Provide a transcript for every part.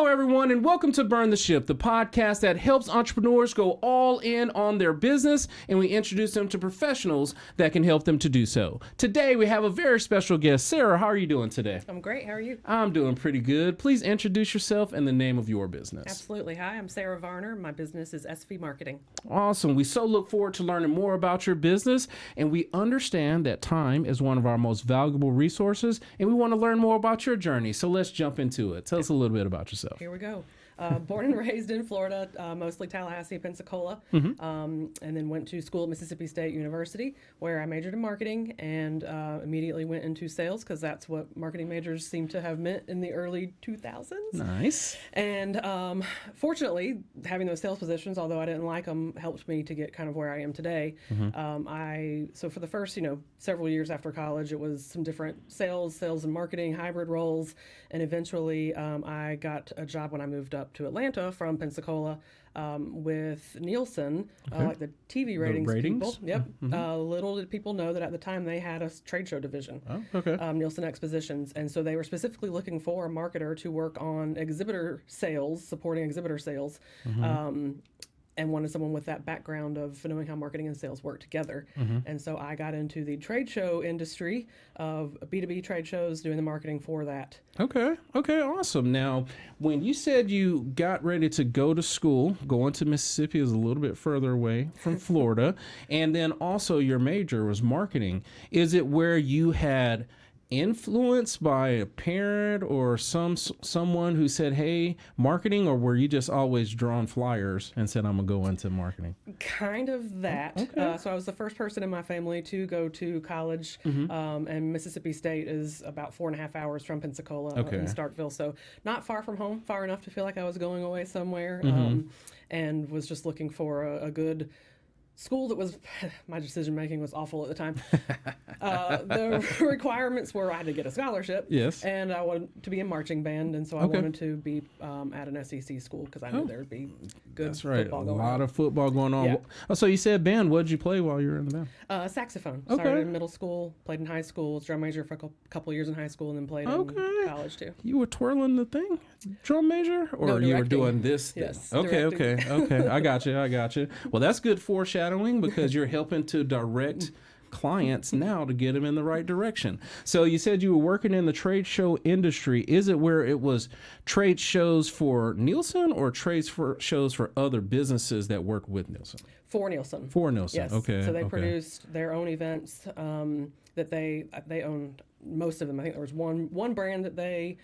Hello, everyone, and welcome to Burn the Ship, the podcast that helps entrepreneurs go all in on their business, and we introduce them to professionals that can help them to do so. Today, we have a very special guest. Sarah, how are you doing today? I'm great. How are you? I'm doing pretty good. Please introduce yourself and the name of your business. Absolutely. Hi, I'm Sarah Varner. My business is Esvee Marketing. Awesome. We so look forward to learning more about your business, and we understand that time is one of our most valuable resources, and we want to learn more about your journey. So let's jump into it. Tell us a little bit about yourself. Here we go. Born and raised in Florida, mostly Tallahassee, Pensacola, and then went to school at Mississippi State University, where I majored in marketing and immediately went into sales because that's what marketing majors seem to have meant in the early 2000s. Nice. And fortunately, having those sales positions, although I didn't like them, helped me to get kind of where I am today. So for the first, several years after college, it was some different sales and marketing, hybrid roles, and eventually I got a job when I moved up to Atlanta from Pensacola with Nielsen, like the TV ratings people. Yep. Little did people know that at the time they had a trade show division, Nielsen Expositions. And so they were specifically looking for a marketer to work on exhibitor sales, supporting exhibitor sales. And wanted someone with that background of knowing how marketing and sales work together. And so I got into the trade show industry of B2B trade shows, doing the marketing for that. Okay, awesome. Now, when you said you got ready to go to school, going to Mississippi is a little bit further away from Florida, and then also your major was marketing. Is it where you had influenced by a parent or someone who said, hey, marketing, or were you just always drawing flyers and said, I'm gonna go into marketing? Kind of that. So I was the first person in my family to go to college, and Mississippi State is about 4.5 hours from Pensacola in Starkville, so not far from home, far enough to feel like I was going away somewhere, and was just looking for a good school that was, my decision making was awful at the time. The requirements were I had to get a scholarship. Yes. And I wanted to be in marching band, and so I wanted to be at an SEC school because I knew there would be good football going on. A lot of football going on. Yeah. So you said band. What did you play while you were in the band? Saxophone. Started in middle school, played in high school, was drum major for a couple years in high school, and then played in college too. You were twirling the thing? Drum major? Or no, you were doing this thing? Yes. Okay. I got you. Well, that's good foreshadowing because you're helping to direct clients now to get them in the right direction. So you said you were working in the trade show industry. Is it where it was trade shows for Nielsen or shows for other businesses that work with Nielsen? For Nielsen. Yes. Okay. So they produced their own events that they owned most of them. I think there was one brand that they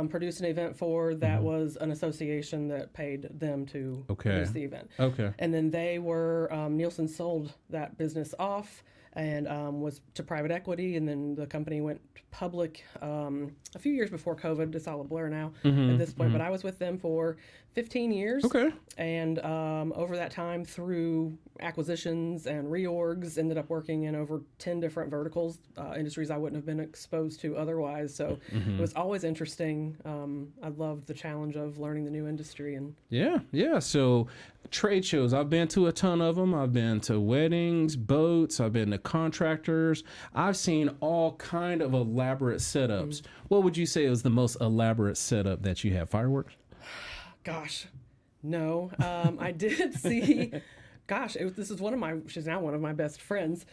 produced an event for that was an association that paid them to produce the event. And then they were, Nielsen sold that business off and was to private equity, and then the company went public a few years before COVID. It's all a blur now at this point, but I was with them for 15 years. And over that time, through acquisitions and reorgs, ended up working in over 10 different verticals, industries I wouldn't have been exposed to otherwise. So it was always interesting. I loved the challenge of learning the new industry. And So trade shows, I've been to a ton of them. I've been to weddings, boats, I've been to contractors. I've seen all kind of elaborate setups. What would you say is the most elaborate setup that you have? Fireworks? Gosh, no. I did see, she's now one of my best friends.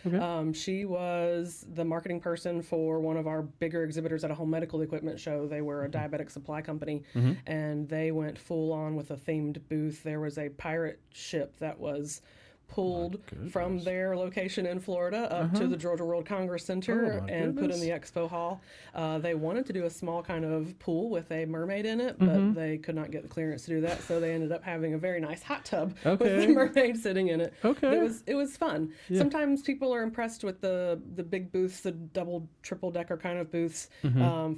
She was the marketing person for one of our bigger exhibitors at a home medical equipment show. They were a diabetic supply company, and they went full on with a themed booth. There was a pirate ship that was pulled from their location in Florida up to the Georgia World Congress Center and put in the expo hall. They wanted to do a small kind of pool with a mermaid in it, but they could not get the clearance to do that, so they ended up having a very nice hot tub with the mermaid sitting in it. It was fun. Sometimes people are impressed with the big booths, the double, triple decker kind of booths.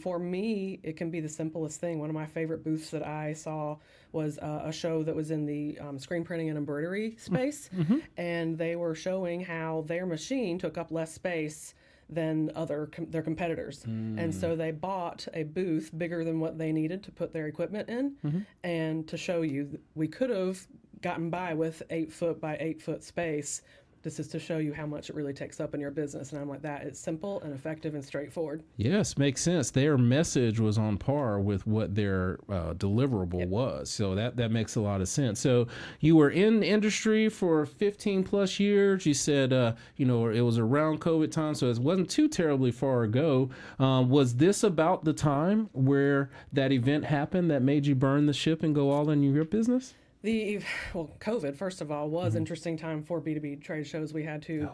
For me, it can be the simplest thing. One of my favorite booths that I saw was a show that was in the screen printing and embroidery space, and they were showing how their machine took up less space than their competitors. And so they bought a booth bigger than what they needed to put their equipment in, and to show you we could have gotten by with 8 foot by 8 foot space this is to show you how much it really takes up in your business. And I'm like, that it's simple and effective and straightforward. Yes, makes sense. Their message was on par with what their deliverable was. So that makes a lot of sense. So you were in the industry for 15 plus years. You said, it was around COVID time, so it wasn't too terribly far ago. Was this about the time where that event happened that made you burn the ship and go all in your business? COVID, first of all, was interesting time for B2B trade shows. We had to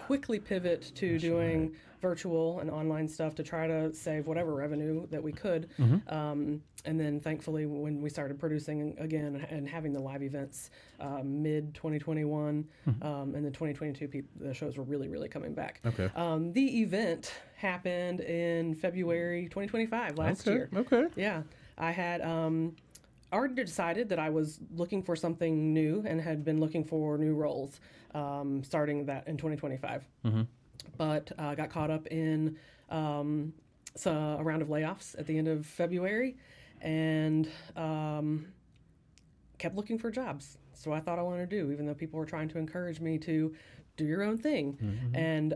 quickly pivot to doing virtual and online stuff to try to save whatever revenue that we could. And then thankfully, when we started producing again and having the live events mid 2021 and then 2022, the shows were really, really coming back. Okay. The event happened in February 2025 last year. Okay. Yeah. I had already decided that I was looking for something new and had been looking for new roles starting that in 2025. But got caught up in a round of layoffs at the end of February and kept looking for jobs. So I thought I wanted to do, even though people were trying to encourage me to do your own thing. And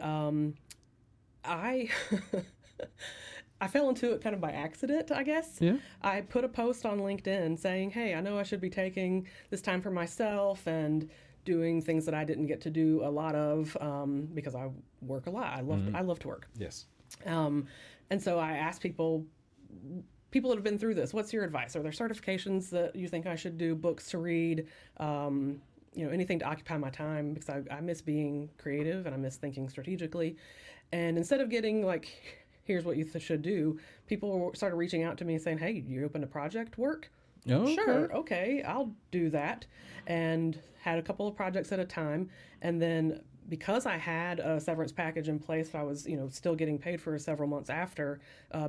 I fell into it kind of by accident, I guess. Yeah. I put a post on LinkedIn saying, hey, I know I should be taking this time for myself and doing things that I didn't get to do a lot of because I work a lot. I love to work. Yes. And so I asked people that have been through this, what's your advice? Are there certifications that you think I should do, books to read, anything to occupy my time? Because I miss being creative and I miss thinking strategically. And instead of getting here's what you should do, people started reaching out to me saying, hey, you open to project work? Oh, Sure, okay, I'll do that. And had a couple of projects at a time. And then because I had a severance package in place, I was, still getting paid for several months after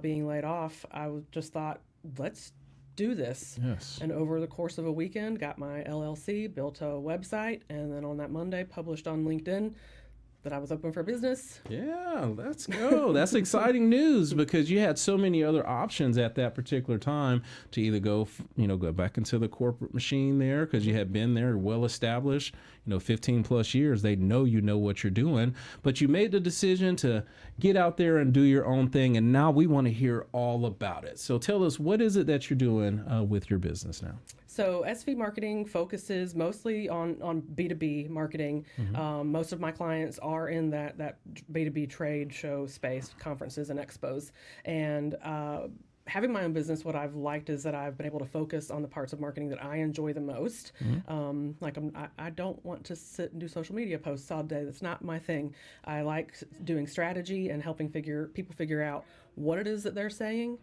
being laid off. I just thought, let's do this. Yes. And over the course of a weekend, got my LLC, built a website, and then on that Monday, published on LinkedIn that I was open for business. Yeah, let's go. That's exciting news because you had so many other options at that particular time to either go back into the corporate machine there because you had been there, well established, 15 plus years. They know what you're doing, but you made the decision to get out there and do your own thing. And now we want to hear all about it. So tell us, what is it that you're doing with your business now? So Esvee Marketing focuses mostly on B2B marketing. Most of my clients are in that B2B trade show space, conferences and expos. And having my own business, what I've liked is that I've been able to focus on the parts of marketing that I enjoy the most. I don't want to sit and do social media posts all day. That's not my thing. I like doing strategy and helping people figure out what it is that they're saying,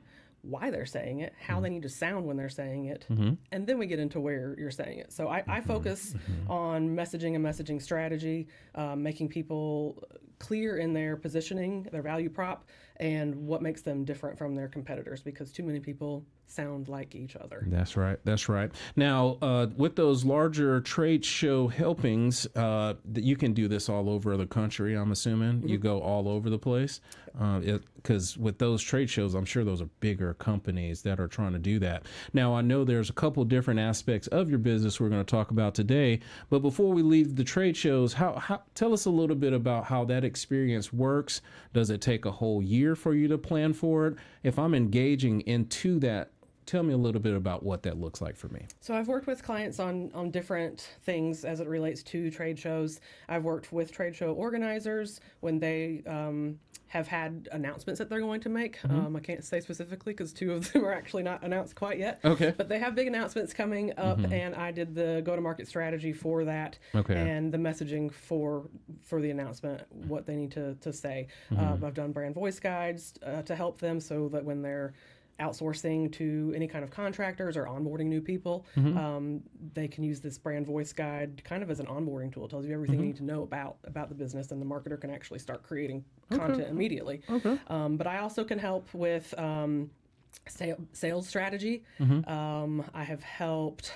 why they're saying it, how they need to sound when they're saying it, and then we get into where you're saying it. So I focus on messaging and messaging strategy, making people clear in their positioning, their value prop, and what makes them different from their competitors, because too many people sound like each other. That's right. Now, with those larger trade show helpings, you can do this all over the country, I'm assuming. You go all over the place. Because with those trade shows, I'm sure those are bigger companies that are trying to do that. Now, I know there's a couple different aspects of your business we're going to talk about today. But before we leave the trade shows, tell us a little bit about how that experience works. Does it take a whole year for you to plan for it? If I'm engaging into that, tell me a little bit about what that looks like for me. So I've worked with clients on different things as it relates to trade shows. I've worked with trade show organizers when they have had announcements that they're going to make. I can't say specifically because two of them are actually not announced quite yet. Okay. But they have big announcements coming up, and I did the go-to-market strategy for that and the messaging for the announcement, what they need to say. I've done brand voice guides to help them so that when they're outsourcing to any kind of contractors or onboarding new people, they can use this brand voice guide kind of as an onboarding tool. It tells you everything you need to know about the business, and the marketer can actually start creating content immediately. But I also can help with sales strategy. I have helped,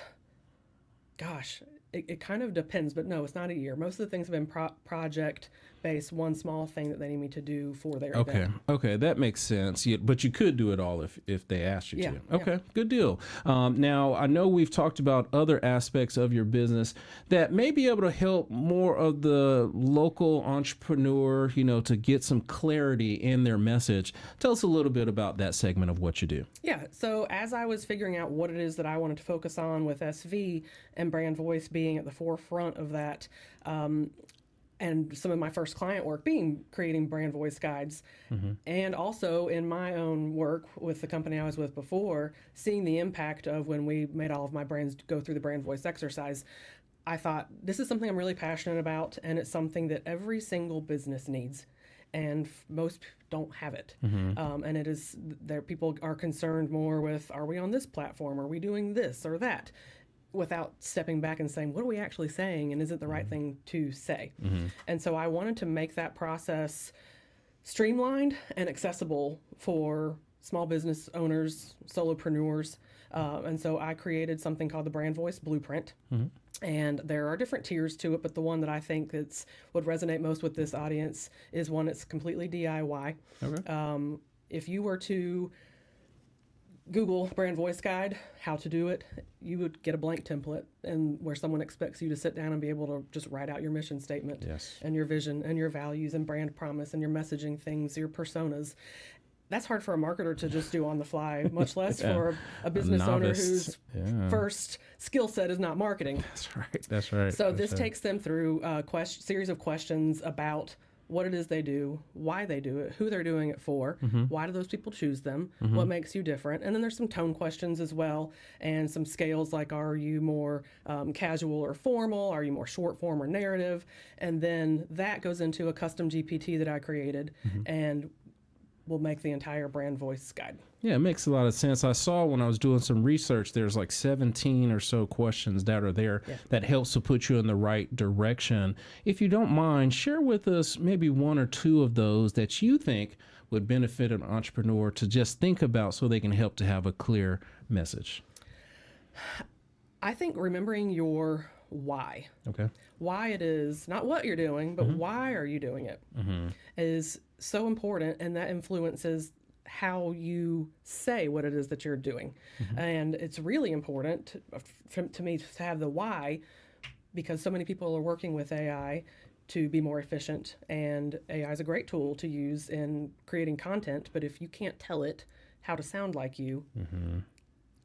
gosh, it kind of depends, but no, it's not a year. Most of the things have been project base one small thing that they need me to do for their Okay. event. Okay. That makes sense. Yeah, but you could do it all if they asked you Yeah, to. yeah. Okay. Good deal. Now, I know we've talked about other aspects of your business that may be able to help more of the local entrepreneur, to get some clarity in their message. Tell us a little bit about that segment of what you do. Yeah, so as I was figuring out what it is that I wanted to focus on with SV and brand voice being at the forefront of that, and some of my first client work being creating brand voice guides, and also in my own work with the company I was with before, seeing the impact of when we made all of my brands go through the brand voice exercise, I thought this is something I'm really passionate about, and it's something that every single business needs. And most don't have it. And it is there. People are concerned more with, are we on this platform? Are we doing this or that? Without stepping back and saying, what are we actually saying? And is it the right thing to say? And so I wanted to make that process streamlined and accessible for small business owners, solopreneurs. And so I created something called the Brand Voice Blueprint. And there are different tiers to it, but the one that I think would resonate most with this audience is one that's completely DIY. Okay. If you were to Google brand voice guide, how to do it, you would get a blank template, and where someone expects you to sit down and be able to just write out your mission statement, Yes. and your vision and your values and brand promise and your messaging things, your personas. That's hard for a marketer to just do on the fly, much less for a business owner whose first skill set is not marketing. That's right. That's right. So this takes them through a series of questions about what it is they do, why they do it, who they're doing it for, why do those people choose them, what makes you different. And then there's some tone questions as well, and some scales like, are you more casual or formal? Are you more short form or narrative? And then that goes into a custom GPT that I created and will make the entire brand voice guide. Yeah, it makes a lot of sense. I saw when I was doing some research, there's like 17 or so questions that are there that helps to put you in the right direction. If you don't mind, share with us maybe one or two of those that you think would benefit an entrepreneur to just think about so they can help to have a clear message. I think remembering your why. Okay. Why it is, not what you're doing, but why are you doing it, is so important, and that influences how you say what it is that you're doing. And it's really important to me to have the why, because so many people are working with AI to be more efficient, and AI is a great tool to use in creating content, but if you can't tell it how to sound like you,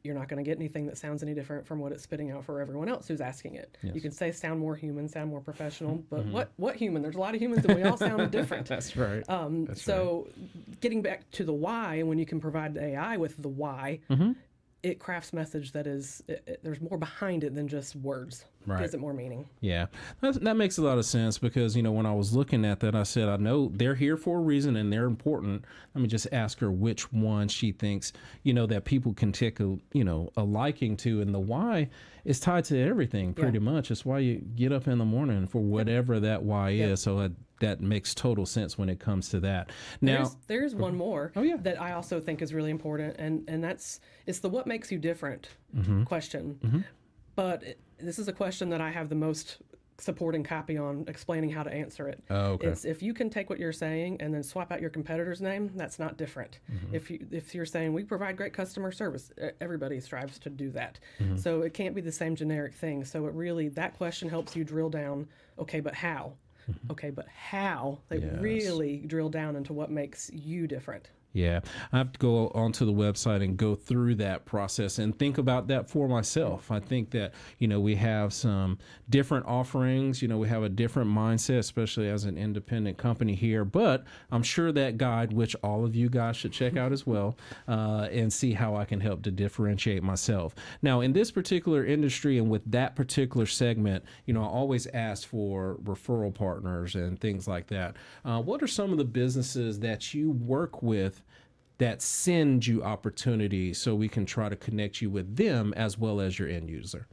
you're not going to get anything that sounds any different from what it's spitting out for everyone else who's asking it. Yes. You can say sound more human, sound more professional, but what human? There's a lot of humans and we all sound different. That's right. Getting back to the why, when you can provide the AI with the why, it crafts message that is, there's more behind it than just words. Right. Gives it more meaning. Yeah, that makes a lot of sense, because, when I was looking at that, I said, I know they're here for a reason and they're important. Let me just ask her which one she thinks, that people can take a liking to. And the why is tied to everything pretty much. It's why you get up in the morning for whatever that why is. So that makes total sense when it comes to that. Now, there's one more yeah. that I also think is really important, and it's the what makes you different question. But this is a question that I have the most supporting copy on, explaining how to answer it. Oh, okay. It's if you can take what you're saying and then swap out your competitor's name, that's not different. If you're saying we provide great customer service, everybody strives to do that. So it can't be the same generic thing. So that question helps you drill down, okay, but how? Okay, but how? They really drill down into what makes you different. Yeah, I have to go onto the website and go through that process and think about that for myself. I think that, we have some different offerings, we have a different mindset, especially as an independent company here. But I'm sure that guide, which all of you guys should check out as well, and see how I can help to differentiate myself. Now, in this particular industry and with that particular segment, I always ask for referral partners and things like that. What are some of the businesses that you work with that send you opportunities so we can try to connect you with them as well as your end user?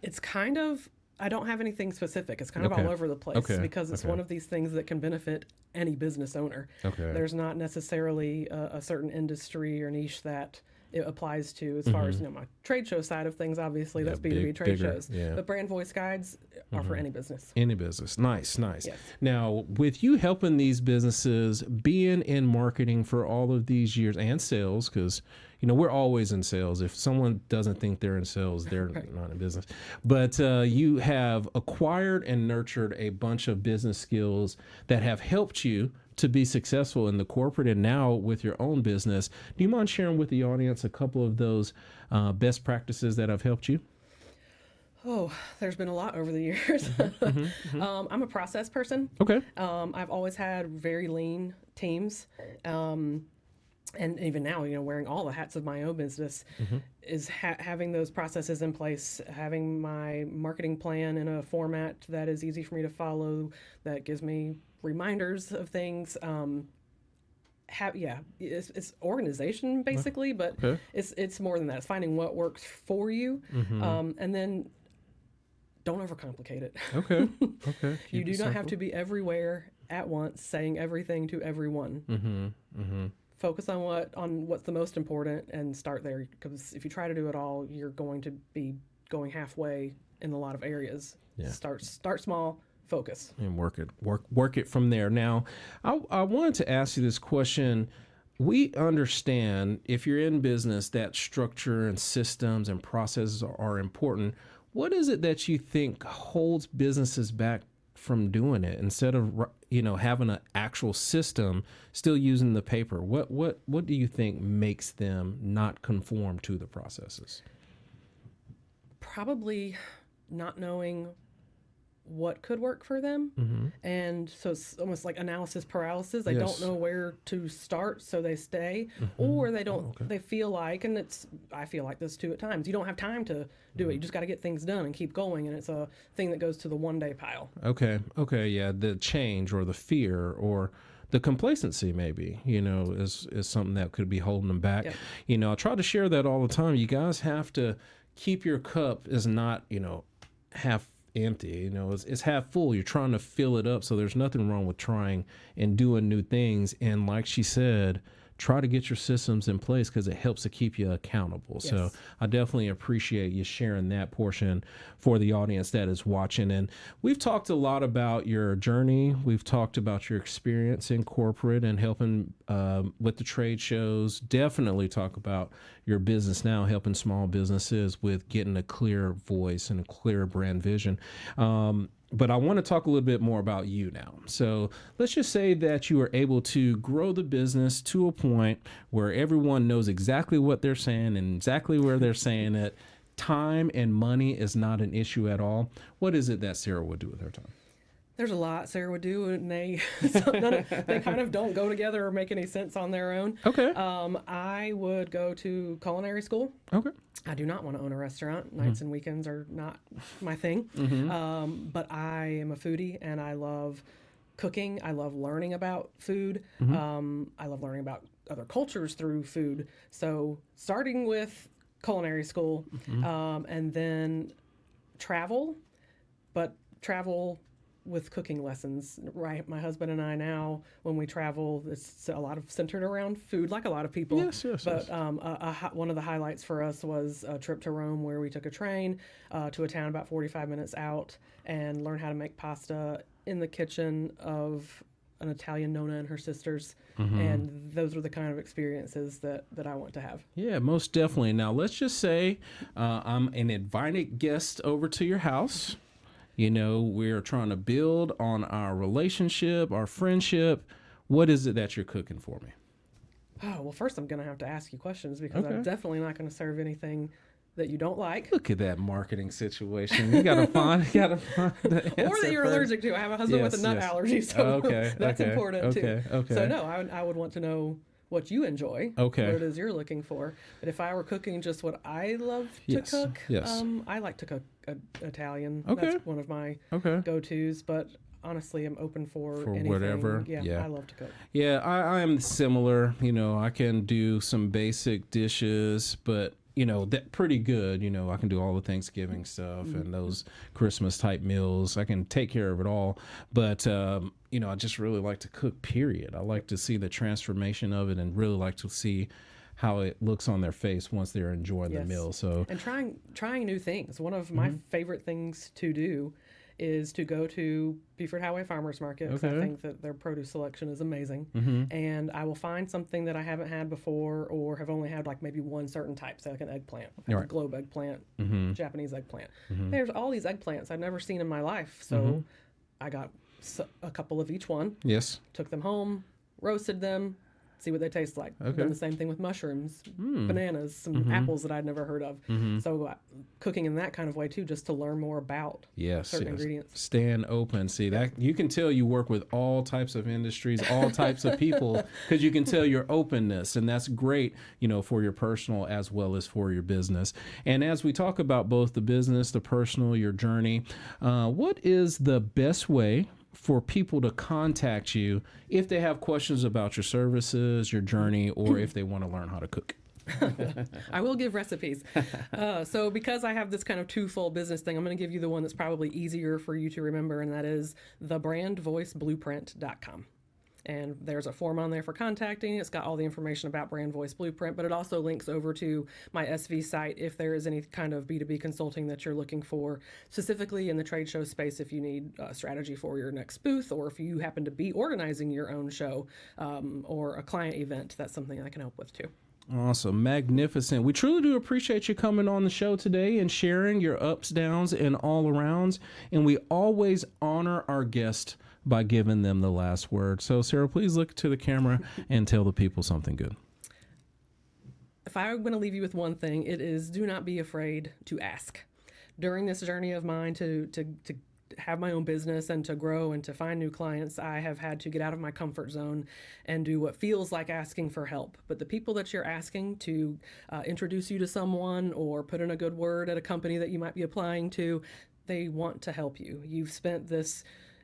It's kind of, I don't have anything specific. It's kind of all over the place because it's one of these things that can benefit any business owner. There's not necessarily a certain industry or niche that it applies to as far as my trade show side of things. Obviously, that's B2B trade bigger, shows. yeah. But brand voice guides are for any business. Any business. Nice. Yes. Now, with you helping these businesses, being in marketing for all of these years and sales, because we're always in sales. If someone doesn't think they're in sales, they're not in business. But you have acquired and nurtured a bunch of business skills that have helped you to be successful in the corporate and now with your own business. Do you mind sharing with the audience a couple of those best practices that have helped you? Oh, there's been a lot over the years. I'm a process person. Okay. I've always had very lean teams. And even now, wearing all the hats of my own business is having those processes in place, having my marketing plan in a format that is easy for me to follow, that gives me reminders of things. It's organization basically, but it's more than that. It's finding what works for you, and then don't overcomplicate it. Okay. You do not have to be everywhere at once, saying everything to everyone. Focus on what's the most important and start there, because if you try to do it all, you're going to be going halfway in a lot of areas. Yeah. Start small, focus, and work it from there. Now, I wanted to ask you this question. We understand if you're in business that structure and systems and processes are important. What is it that you think holds businesses back from doing it instead of having an actual system, still using the paper? What do you think makes them not conform to the processes? Probably not knowing what could work for them, and so it's almost like analysis paralysis. They don't know where to start, so they stay, or they don't. They feel like, and I feel like this too at times. You don't have time to do it. You just got to get things done and keep going, and it's a thing that goes to the one-day pile. Okay, yeah. The change or the fear or the complacency maybe, is something that could be holding them back. Yep. I try to share that all the time. You guys have to keep your cup is not, half empty, it's half full. You're trying to fill it up. So there's nothing wrong with trying and doing new things. And like she said, try to get your systems in place because it helps to keep you accountable. Yes. So I definitely appreciate you sharing that portion for the audience that is watching. And we've talked a lot about your journey. We've talked about your experience in corporate and helping with the trade shows. Definitely talk about your business now, helping small businesses with getting a clear voice and a clear brand vision. But I want to talk a little bit more about you now. So let's just say that you are able to grow the business to a point where everyone knows exactly what they're saying and exactly where they're saying it. Time and money is not an issue at all. What is it that Sarah would do with her time? There's a lot Sarah would do, and they kind of don't go together or make any sense on their own. Okay. I would go to culinary school. Okay. I do not want to own a restaurant. Nights and weekends are not my thing. But I am a foodie, and I love cooking. I love learning about food. I love learning about other cultures through food. So starting with culinary school, and then travel with cooking lessons, right? My husband and I now, when we travel, it's a lot of centered around food, like a lot of people. Yes. But one of the highlights for us was a trip to Rome where we took a train to a town about 45 minutes out and learned how to make pasta in the kitchen of an Italian Nonna and her sisters. And those were the kind of experiences that I want to have. Yeah, most definitely. Now, let's just say I'm an invited guest over to your house. We're trying to build on our relationship, our friendship. What is it that you're cooking for me? Oh, well, first I'm going to have to ask you questions because I'm definitely not going to serve anything that you don't like. Look at that marketing situation. You gotta find the answer or that you're first. allergic to. I have a husband with a nut allergy, so that's important too. Okay. So no, I would want to know what you enjoy, what it is you're looking for. But if I were cooking just what I love to cook, I like to cook Italian. That's one of my go-tos, but honestly, I'm open for anything. Whatever. Yeah, I love to cook. Yeah, I am similar. I can do some basic dishes, but that pretty good. I can do all the Thanksgiving stuff and those Christmas type meals. I can take care of it all. But, I just really like to cook, period. I like to see the transformation of it and really like to see how it looks on their face once they're enjoying the Yes. meal. So, And trying new things. One of my favorite things to do is to go to Beaufort Highway Farmers Market, 'cause I Okay. think that their produce selection is amazing. Mm-hmm. And I will find something that I haven't had before or have only had like maybe one certain type, say like an eggplant. I've had Right. a globe eggplant, Mm-hmm. Japanese eggplant. Mm-hmm. There's all these eggplants I've never seen in my life. So Mhm. I got a couple of each one, Yes. took them home, roasted them, see what they taste like. Okay. Done the same thing with mushrooms, Mm. bananas, some Mhm. apples that I'd never heard of. Mm-hmm. So cooking in that kind of way too, just to learn more about Yes, certain yes. ingredients. Staying open. See that you can tell you work with all types of industries, all types of people, because you can tell your openness, and that's great, for your personal as well as for your business. And as we talk about both the business, the personal, your journey, what is the best way for people to contact you if they have questions about your services, your journey, or if they want to learn how to cook? I will give recipes. So because I have this kind of twofold business thing, I'm going to give you the one that's probably easier for you to remember, and that is thebrandvoiceblueprint.com. And there's a form on there for contacting. It's got all the information about Brand Voice Blueprint, but it also links over to my Esvee site if there is any kind of B2B consulting that you're looking for, specifically in the trade show space if you need a strategy for your next booth, or if you happen to be organizing your own show or a client event. That's something I can help with too. Awesome. Magnificent. We truly do appreciate you coming on the show today and sharing your ups, downs, and all arounds. And we always honor our guests by giving them the last word. So, Sarah, please look to the camera and tell the people something good. If I'm going to leave you with one thing, it is do not be afraid to ask. During this journey of mine to have my own business and to grow and to find new clients, I have had to get out of my comfort zone and do what feels like asking for help. But the people that you're asking to introduce you to someone or put in a good word at a company that you might be applying to, they want to help you. You've spent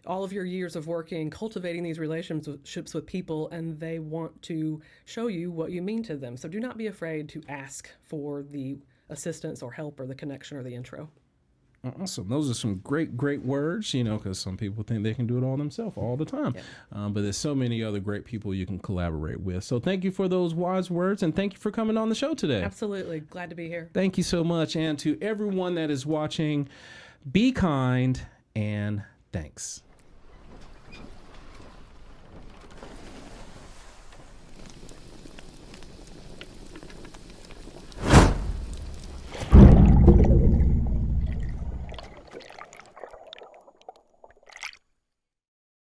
all of your years of working, cultivating these relationships with people, and they want to show you what you mean to them. So do not be afraid to ask for the assistance or help or the connection or the intro. Awesome. Those are some great, great words, because some people think they can do it all themselves all the time. Yeah. But there's so many other great people you can collaborate with. So thank you for those wise words, and thank you for coming on the show today. Absolutely. Glad to be here. Thank you so much. And to everyone that is watching, be kind and thanks.